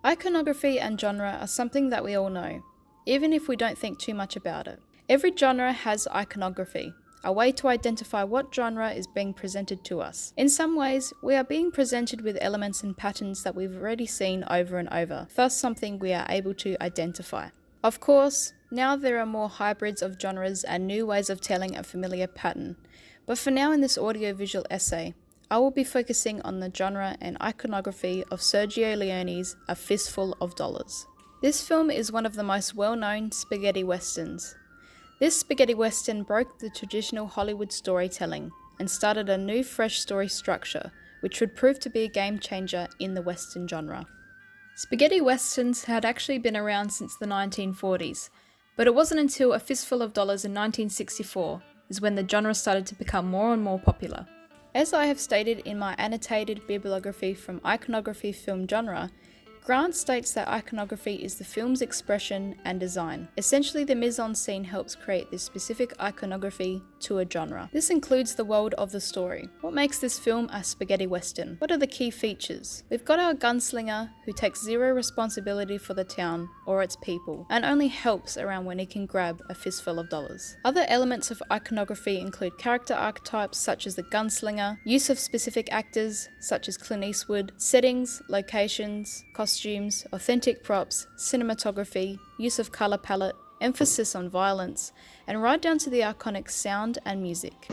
Iconography and genre are something that we all know, even if we don't think too much about it. Every genre has iconography, a way to identify what genre is being presented to us. In some ways, we are being presented with elements and patterns that we've already seen over and over, thus something we are able to identify. Of course, now there are more hybrids of genres and new ways of telling a familiar pattern, but for now in this audiovisual essay, I will be focusing on the genre and iconography of Sergio Leone's A Fistful of Dollars. This film is one of the most well-known spaghetti westerns. This spaghetti western broke the traditional Hollywood storytelling and started a new fresh story structure, which would prove to be a game changer in the western genre. Spaghetti westerns had actually been around since the 1940s, but it wasn't until A Fistful of Dollars in 1964 is when the genre started to become more and more popular. As I have stated in my annotated bibliography from Iconography Film Genre, Grant states that iconography is the film's expression and design. Essentially, the mise-en-scene helps create this specific iconography to a genre. This includes the world of the story. What makes this film a spaghetti western? What are the key features? We've got our gunslinger who takes zero responsibility for the town or its people, and only helps around when he can grab a fistful of dollars. Other elements of iconography include character archetypes such as the gunslinger, use of specific actors such as Clint Eastwood, settings, locations, costumes, authentic props, cinematography, use of colour palette, emphasis on violence, and right down to the iconic sound and music.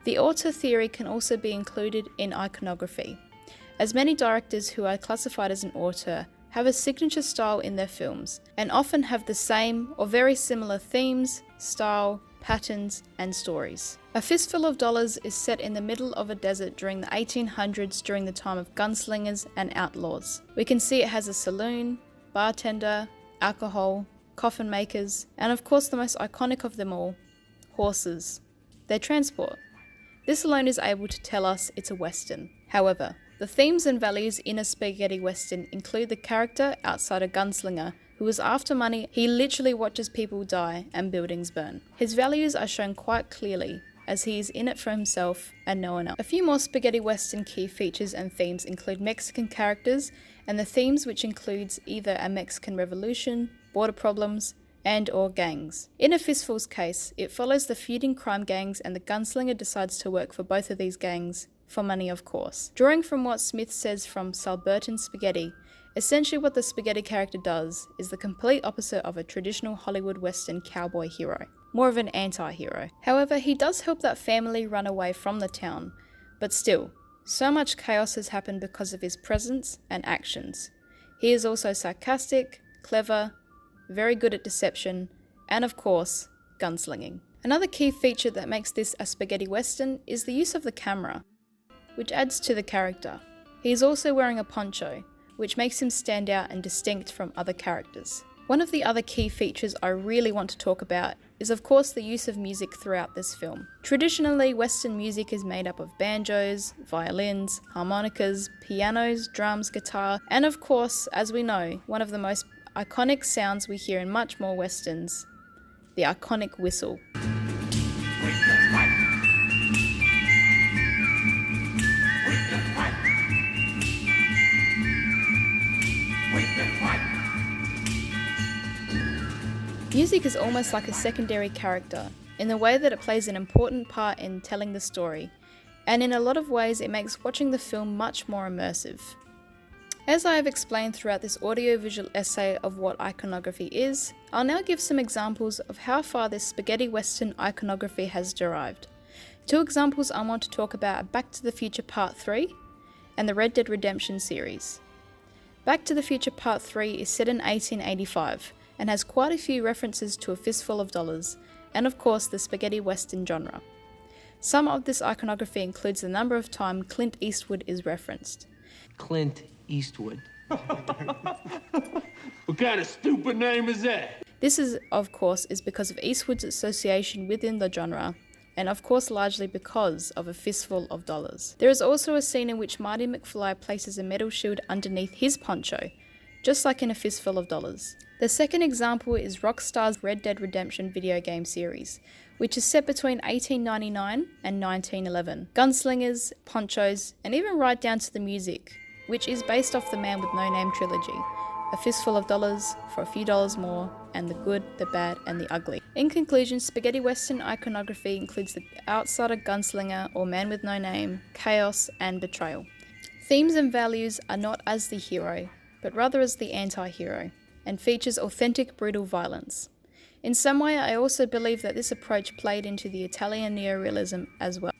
The auteur theory can also be included in iconography, as many directors who are classified as an auteur have a signature style in their films, and often have the same or very similar themes, style, patterns, and stories. A Fistful of Dollars is set in the middle of a desert during the 1800s during the time of gunslingers and outlaws. We can see it has a saloon, bartender, alcohol, coffin makers, and of course the most iconic of them all, horses. Their transport. This alone is able to tell us it's a western. However, the themes and values in a spaghetti western include the character outside a gunslinger who is after money. He literally watches people die and buildings burn. His values are shown quite clearly, as he is in it for himself and no one else. A few more spaghetti western key features and themes include Mexican characters and the themes, which includes either a Mexican revolution, border problems, and or gangs. In A Fistful's case, it follows the feuding crime gangs and the gunslinger decides to work for both of these gangs, for money of course. Drawing from what Smith says from Salberton Spaghetti, essentially what the spaghetti character does is the complete opposite of a traditional Hollywood Western cowboy hero, more of an anti-hero. However, he does help that family run away from the town, but still, so much chaos has happened because of his presence and actions. He is also sarcastic, clever, very good at deception, and of course, gunslinging. Another key feature that makes this a spaghetti western is the use of the camera, which adds to the character. He is also wearing a poncho, which makes him stand out and distinct from other characters. One of the other key features I really want to talk about is of course the use of music throughout this film. Traditionally, Western music is made up of banjos, violins, harmonicas, pianos, drums, guitar, and of course, as we know, one of the most iconic sounds we hear in much more westerns, the iconic whistle. Music is almost like a secondary character, in the way that it plays an important part in telling the story, and in a lot of ways it makes watching the film much more immersive. As I have explained throughout this audiovisual essay of what iconography is, I'll now give some examples of how far this spaghetti western iconography has derived. Two examples I want to talk about are Back to the Future Part 3 and the Red Dead Redemption series. Back to the Future Part 3 is set in 1885 and has quite a few references to A Fistful of Dollars and of course the spaghetti western genre. Some of this iconography includes the number of times Clint Eastwood is referenced. Clint Eastwood. What kind of stupid name is that? This is, of course, because of Eastwood's association within the genre and of course largely because of A Fistful of Dollars. There is also a scene in which Marty McFly places a metal shield underneath his poncho, just like in A Fistful of Dollars. The second example is Rockstar's Red Dead Redemption video game series, which is set between 1899 and 1911. Gunslingers, ponchos, and even right down to the music, which is based off the Man with No Name trilogy, A Fistful of Dollars, For a Few Dollars More, and The Good, the Bad, and the Ugly. In conclusion, spaghetti western iconography includes the outsider gunslinger or man with no name, chaos, and betrayal. Themes and values are not as the hero, but rather as the anti-hero, and features authentic brutal violence. In some way, I also believe that this approach played into the Italian neorealism as well.